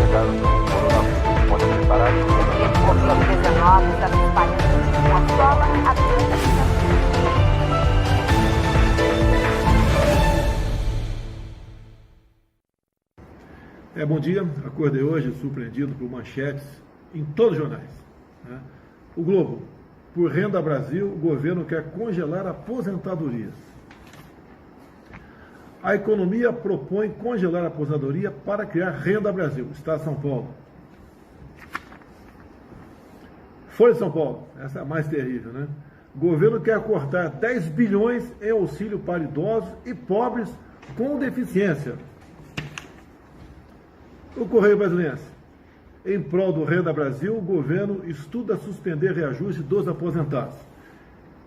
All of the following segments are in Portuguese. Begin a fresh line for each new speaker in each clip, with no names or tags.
chegaram do coronavírus. Pode preparar que
Covid-19 está se espalhando de uma forma a
Bom dia, acordei hoje surpreendido por manchetes em todos os jornais. Né? O Globo, por Renda Brasil, o governo quer congelar aposentadorias. A economia propõe congelar a aposentadoria para criar Renda Brasil, Estado de São Paulo. Folha de São Paulo, essa é a mais terrível, né? O governo quer cortar 10 bilhões em auxílio para idosos e pobres com deficiência. O Correio Brasiliense. Em prol do Renda Brasil, o governo estuda suspender reajuste dos aposentados.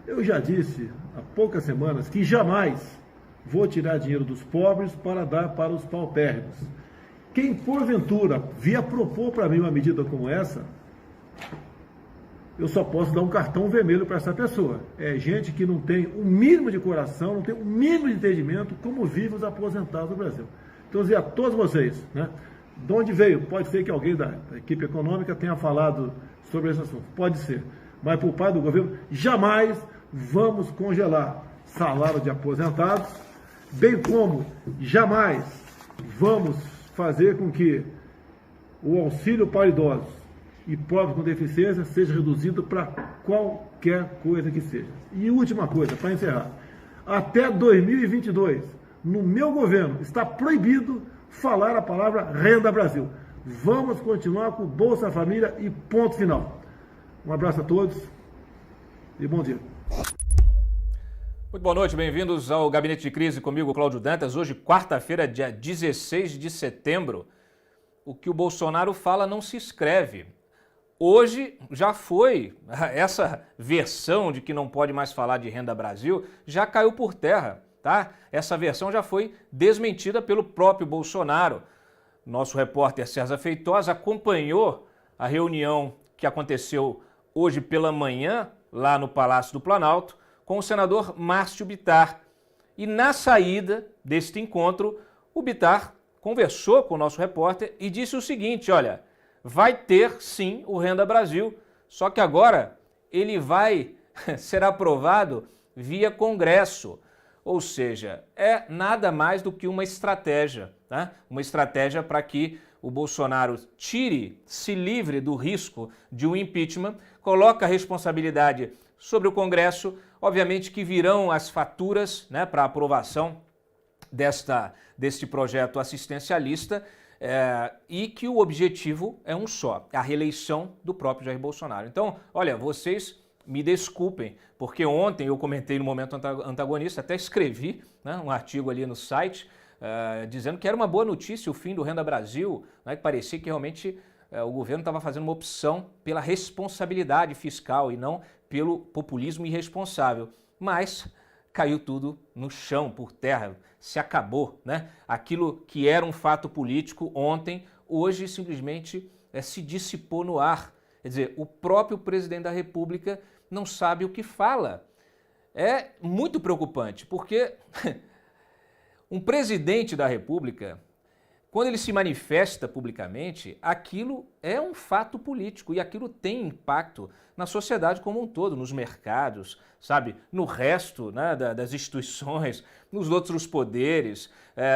Eu já disse há poucas semanas que jamais vou tirar dinheiro dos pobres para dar para os paupérrimos. Quem porventura vier propor para mim uma medida como essa, eu só posso dar um cartão vermelho para essa pessoa. É gente que não tem o mínimo de coração, não tem o mínimo de entendimento como vivem os aposentados no Brasil. Então, eu dizer a todos vocês, né? De onde veio? Pode ser que alguém da equipe econômica tenha falado sobre esse assunto. Pode ser. Mas por parte do governo, jamais vamos congelar salário de aposentados, bem como jamais vamos fazer com que o auxílio para idosos e pobres com deficiência seja reduzido para qualquer coisa que seja. E última coisa, para encerrar. Até 2022, no meu governo, está proibido falar a palavra Renda Brasil. Vamos continuar com Bolsa Família e ponto final. Um abraço a todos e bom dia.
Muito boa noite, bem-vindos ao Gabinete de Crise comigo, Cláudio Dantas. Hoje, quarta-feira, dia 16 de setembro. O que o Bolsonaro fala não se escreve. Hoje já foi, essa versão de que não pode mais falar de Renda Brasil já caiu por terra. Tá? Essa versão já foi desmentida pelo próprio Bolsonaro. Nosso repórter César Feitosa acompanhou a reunião que aconteceu hoje pela manhã, lá no Palácio do Planalto, com o senador Márcio Bittar. E na saída deste encontro, o Bittar conversou com o nosso repórter e disse o seguinte, olha, vai ter sim o Renda Brasil, só que agora ele vai ser aprovado via Congresso. Ou seja, é nada mais do que uma estratégia, tá? Uma estratégia para que o Bolsonaro se livre do risco de um impeachment, coloca a responsabilidade sobre o Congresso, obviamente que virão as faturas, né, para aprovação deste projeto assistencialista e que o objetivo é um só, a reeleição do próprio Jair Bolsonaro. Então, olha, vocês me desculpem, porque ontem eu comentei no Momento Antagonista, até escrevi, né, um artigo ali no site, dizendo que era uma boa notícia o fim do Renda Brasil, né, que parecia que realmente o governo estava fazendo uma opção pela responsabilidade fiscal e não pelo populismo irresponsável. Mas caiu tudo no chão, por terra, se acabou, né? Aquilo que era um fato político ontem, hoje simplesmente se dissipou no ar. Quer dizer, o próprio presidente da República não sabe o que fala. É muito preocupante, porque um presidente da República, quando ele se manifesta publicamente, aquilo é um fato político e aquilo tem impacto na sociedade como um todo, nos mercados, sabe, no resto, né, das instituições, nos outros poderes,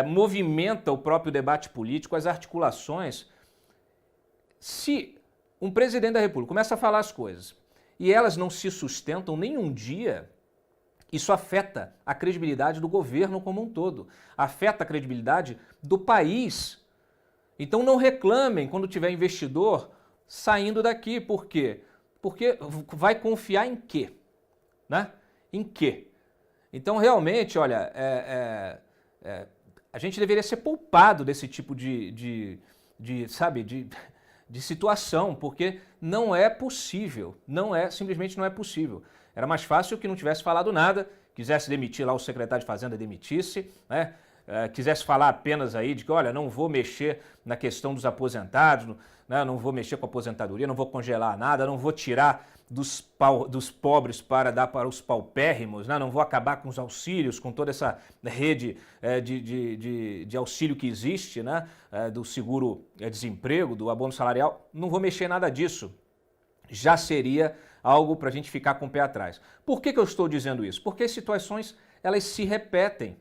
movimenta o próprio debate político, as articulações. Se um presidente da República começa a falar as coisas e elas não se sustentam nem um dia, isso afeta a credibilidade do governo como um todo, afeta a credibilidade do país. Então não reclamem quando tiver investidor saindo daqui. Por quê? Porque vai confiar em quê? Né? Em quê? Então realmente, olha, a gente deveria ser poupado desse tipo de situação, porque não é possível, simplesmente não é possível. Era mais fácil que não tivesse falado nada, quisesse demitir lá o secretário de Fazenda, demitisse, né? quisesse falar apenas aí de que, olha, não vou mexer na questão dos aposentados, né, não vou mexer com a aposentadoria, não vou congelar nada, não vou tirar dos pobres para dar para os paupérrimos, né, não vou acabar com os auxílios, com toda essa rede de auxílio que existe, né, do seguro-desemprego, do abono salarial, não vou mexer nada disso. Já seria algo para a gente ficar com o pé atrás. Por que eu estou dizendo isso? Porque as situações, elas se repetem.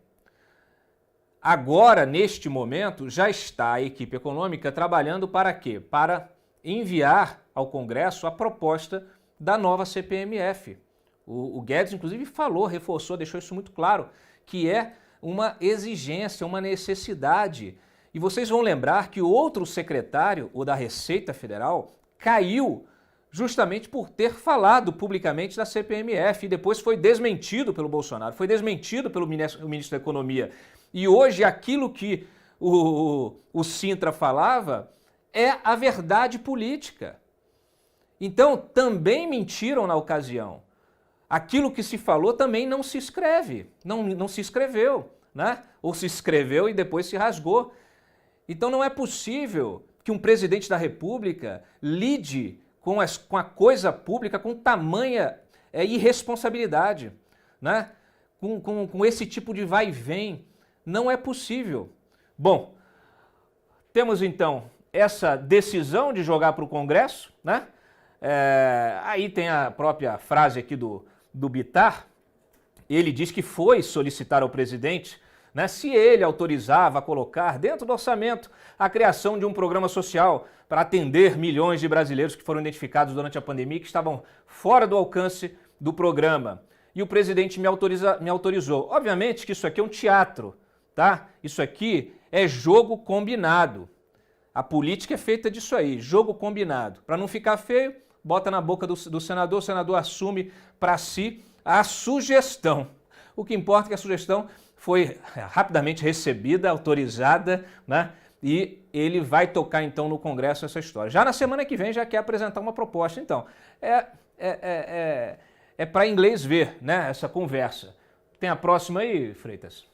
Agora, neste momento, já está a equipe econômica trabalhando para quê? Para enviar ao Congresso a proposta da nova CPMF. O Guedes, inclusive, reforçou, deixou isso muito claro, que é uma exigência, uma necessidade. E vocês vão lembrar que o outro secretário, o da Receita Federal, caiu justamente por ter falado publicamente da CPMF e depois foi desmentido pelo Bolsonaro, foi desmentido pelo ministro da Economia. E hoje aquilo que o Sintra falava é a verdade política. Então também mentiram na ocasião. Aquilo que se falou também não se escreve, não se escreveu, né? Ou se escreveu e depois se rasgou. Então não é possível que um presidente da República lide com a coisa pública com tamanha irresponsabilidade, né? Com esse tipo de vai e vem. Não é possível. Bom, temos então essa decisão de jogar para o Congresso, né? Aí tem a própria frase aqui do Bittar. Ele diz que foi solicitar ao presidente, né, se ele autorizava a colocar dentro do orçamento a criação de um programa social para atender milhões de brasileiros que foram identificados durante a pandemia e que estavam fora do alcance do programa. E o presidente me autorizou. Obviamente que isso aqui é um teatro, tá? Isso aqui é jogo combinado. A política é feita disso aí, jogo combinado. Para não ficar feio, bota na boca do senador, o senador assume para si a sugestão. O que importa é que a sugestão foi rapidamente recebida, autorizada, né? E ele vai tocar então no Congresso essa história. Já na semana que vem já quer apresentar uma proposta. Então, é para inglês ver, né, essa conversa. Tem a próxima aí, Freitas?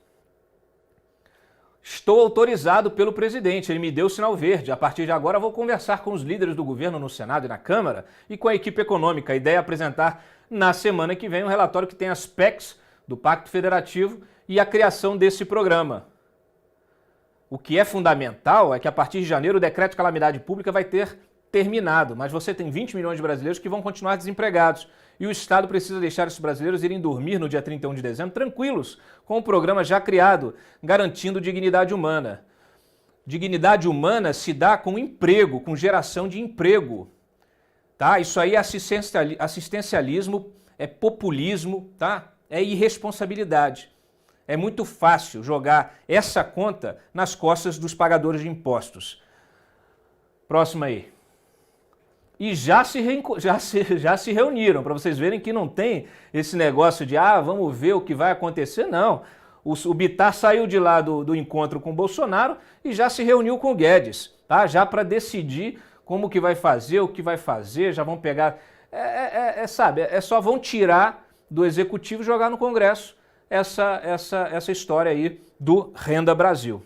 Estou autorizado pelo presidente, ele me deu o sinal verde. A partir de agora vou conversar com os líderes do governo no Senado e na Câmara e com a equipe econômica. A ideia é apresentar na semana que vem um relatório que tem as PECs do Pacto Federativo e a criação desse programa. O que é fundamental é que a partir de janeiro o decreto de calamidade pública vai ter terminado, mas você tem 20 milhões de brasileiros que vão continuar desempregados e o Estado precisa deixar esses brasileiros irem dormir no dia 31 de dezembro tranquilos, com o programa já criado, garantindo dignidade humana. Dignidade humana se dá com emprego, com geração de emprego. Tá? Isso aí é assistencialismo, é populismo, tá? É irresponsabilidade. É muito fácil jogar essa conta nas costas dos pagadores de impostos. Próxima aí. E já se reuniram, para vocês verem que não tem esse negócio de vamos ver o que vai acontecer, não. O Bittar saiu de lá do encontro com o Bolsonaro e já se reuniu com o Guedes, tá? Já para decidir como que vai fazer, o que vai fazer, já vão pegar... só vão tirar do Executivo e jogar no Congresso essa história aí do Renda Brasil.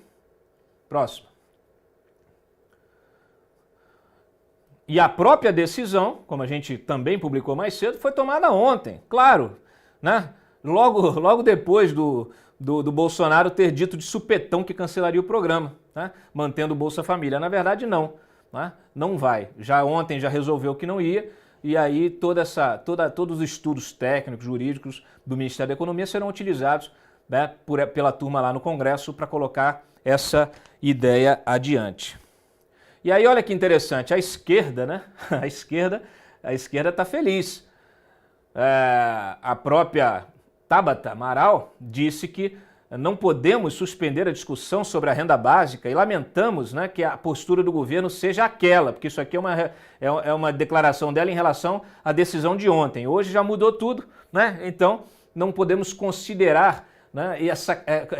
Próximo. E a própria decisão, como a gente também publicou mais cedo, foi tomada ontem, claro, né? Logo depois do Bolsonaro ter dito de supetão que cancelaria o programa, né? Mantendo o Bolsa Família. Na verdade, não, né? Não vai. Já ontem já resolveu que não ia, e aí todos os estudos técnicos, jurídicos do Ministério da Economia serão utilizados, né, pela turma lá no Congresso para colocar essa ideia adiante. E aí olha que interessante, a esquerda, né? A esquerda está feliz. A própria Tabata Amaral disse que não podemos suspender a discussão sobre a renda básica e lamentamos, né, que a postura do governo seja aquela, porque isso aqui é uma declaração dela em relação à decisão de ontem. Hoje já mudou tudo, né? Então não podemos considerar, né,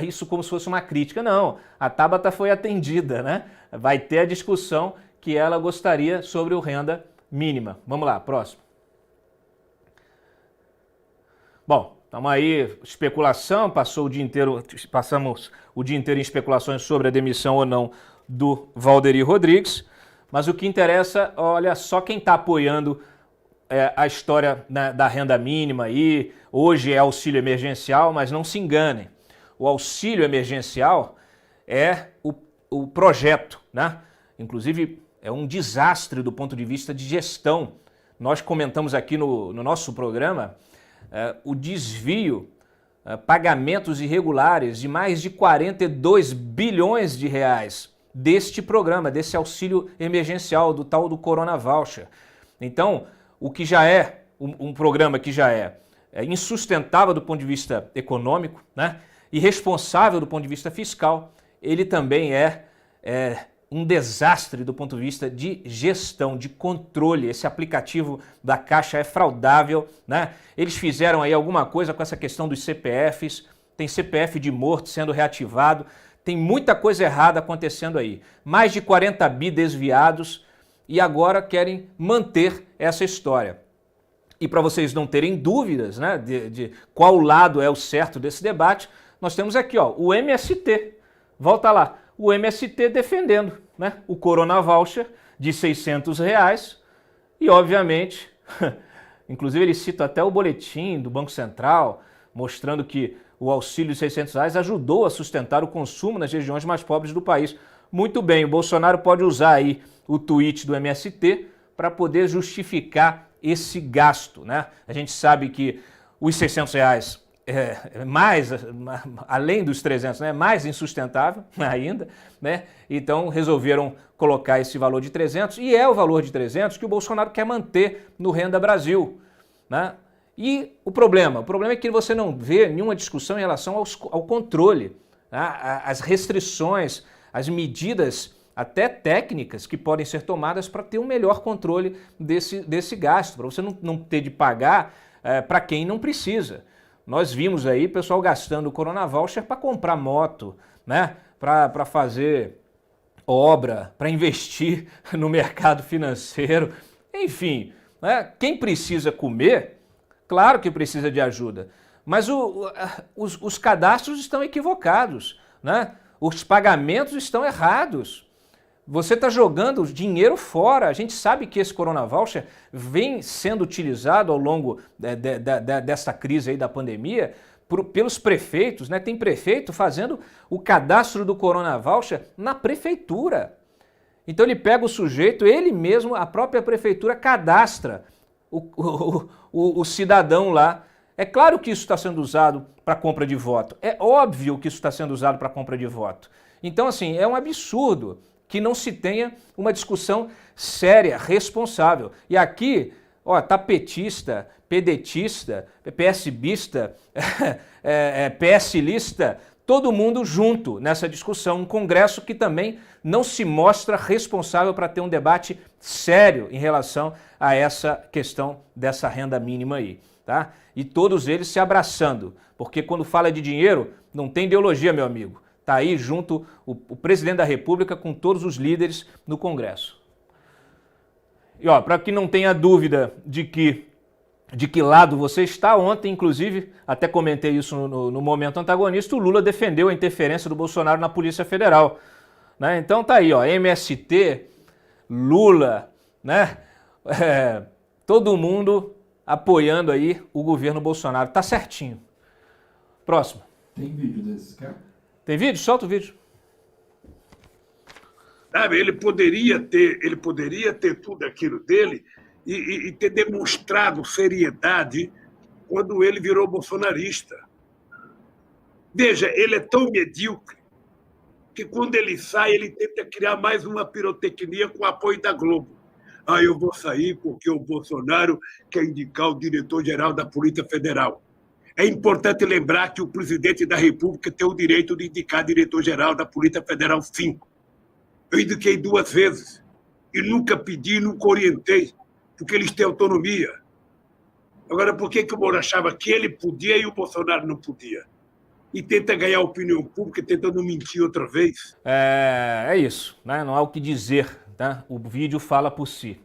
isso como se fosse uma crítica. Não, a Tabata foi atendida, né? Vai ter a discussão que ela gostaria sobre o renda mínima. Vamos lá, próximo. Bom, Estamos aí, especulação, passamos o dia inteiro em especulações sobre a demissão ou não do Valderi Rodrigues, mas o que interessa, olha só quem está apoiando a história da renda mínima aí. Hoje é auxílio emergencial, mas não se enganem, o auxílio emergencial é o projeto, né? Inclusive é um desastre do ponto de vista de gestão. Nós comentamos aqui no nosso programa o desvio, pagamentos irregulares de mais de 42 bilhões de reais deste programa, desse auxílio emergencial, do tal do Corona Voucher. Então, o que já é um programa que já é insustentável do ponto de vista econômico, né, irresponsável do ponto de vista fiscal, ele também é um desastre do ponto de vista de gestão, de controle. Esse aplicativo da Caixa é fraudável, né? Eles fizeram aí alguma coisa com essa questão dos CPFs, tem CPF de morto sendo reativado, tem muita coisa errada acontecendo aí. Mais de 40 bi desviados e agora querem manter essa história. E para vocês não terem dúvidas, né, de qual lado é o certo desse debate, nós temos aqui, ó, o MST. Volta lá. O MST defendendo, né, o Corona Voucher de R$600 e, obviamente, inclusive ele cita até o boletim do Banco Central, mostrando que o auxílio de R$600 ajudou a sustentar o consumo nas regiões mais pobres do país. Muito bem, o Bolsonaro pode usar aí o tweet do MST para poder justificar esse gasto, né? A gente sabe que os R$600 mais, além dos 300, né, mais insustentável ainda, né? Então resolveram colocar esse valor de 300 e é o valor de 300 que o Bolsonaro quer manter no Renda Brasil, né? E o problema é que você não vê nenhuma discussão em relação ao controle, né? As restrições, as medidas até técnicas que podem ser tomadas para ter um melhor controle desse gasto, para você não ter de pagar para quem não precisa. Nós vimos aí pessoal gastando o Corona Voucher para comprar moto, né? Para fazer obra, para investir no mercado financeiro, enfim, né? Quem precisa comer, claro que precisa de ajuda, mas os cadastros estão equivocados, né? Os pagamentos estão errados. Você está jogando dinheiro fora. A gente sabe que esse Corona Voucher vem sendo utilizado ao longo dessa crise aí da pandemia pelos prefeitos, né? Tem prefeito fazendo o cadastro do Corona Voucher na prefeitura. Então ele pega o sujeito, ele mesmo, a própria prefeitura cadastra o cidadão lá. É claro que isso está sendo usado para compra de voto. É óbvio que isso está sendo usado para compra de voto. Então, assim, é um absurdo que não se tenha uma discussão séria, responsável. E aqui, ó, tá petista, pedetista, PSBista, PSLista, todo mundo junto nessa discussão, um Congresso que também não se mostra responsável para ter um debate sério em relação a essa questão dessa renda mínima aí, tá? E todos eles se abraçando, porque quando fala de dinheiro, não tem ideologia, meu amigo. Está aí junto o presidente da República com todos os líderes no Congresso. E ó, para que não tenha dúvida de que lado você está, ontem, inclusive, até comentei isso no momento antagonista, o Lula defendeu a interferência do Bolsonaro na Polícia Federal, né? Então tá aí, ó, MST, Lula, né? Todo mundo apoiando aí o governo Bolsonaro. Tá certinho. Próximo.
Tem vídeo desses, cara?
Tem vídeo? Solta o vídeo.
Sabe, ele poderia ter tudo aquilo dele e ter demonstrado seriedade quando ele virou bolsonarista. Veja, ele é tão medíocre que quando ele sai, ele tenta criar mais uma pirotecnia com o apoio da Globo. Ah, eu vou sair porque o Bolsonaro quer indicar o diretor-geral da Polícia Federal. É importante lembrar que o presidente da República tem o direito de indicar diretor-geral da Polícia Federal, sim. Eu indiquei 2 vezes e nunca pedi, nunca orientei, porque eles têm autonomia. Agora, por que o Moro achava que ele podia e o Bolsonaro não podia? E tenta ganhar a opinião pública tentando mentir outra vez?
É isso, né? Não há o que dizer, tá? O vídeo fala por si.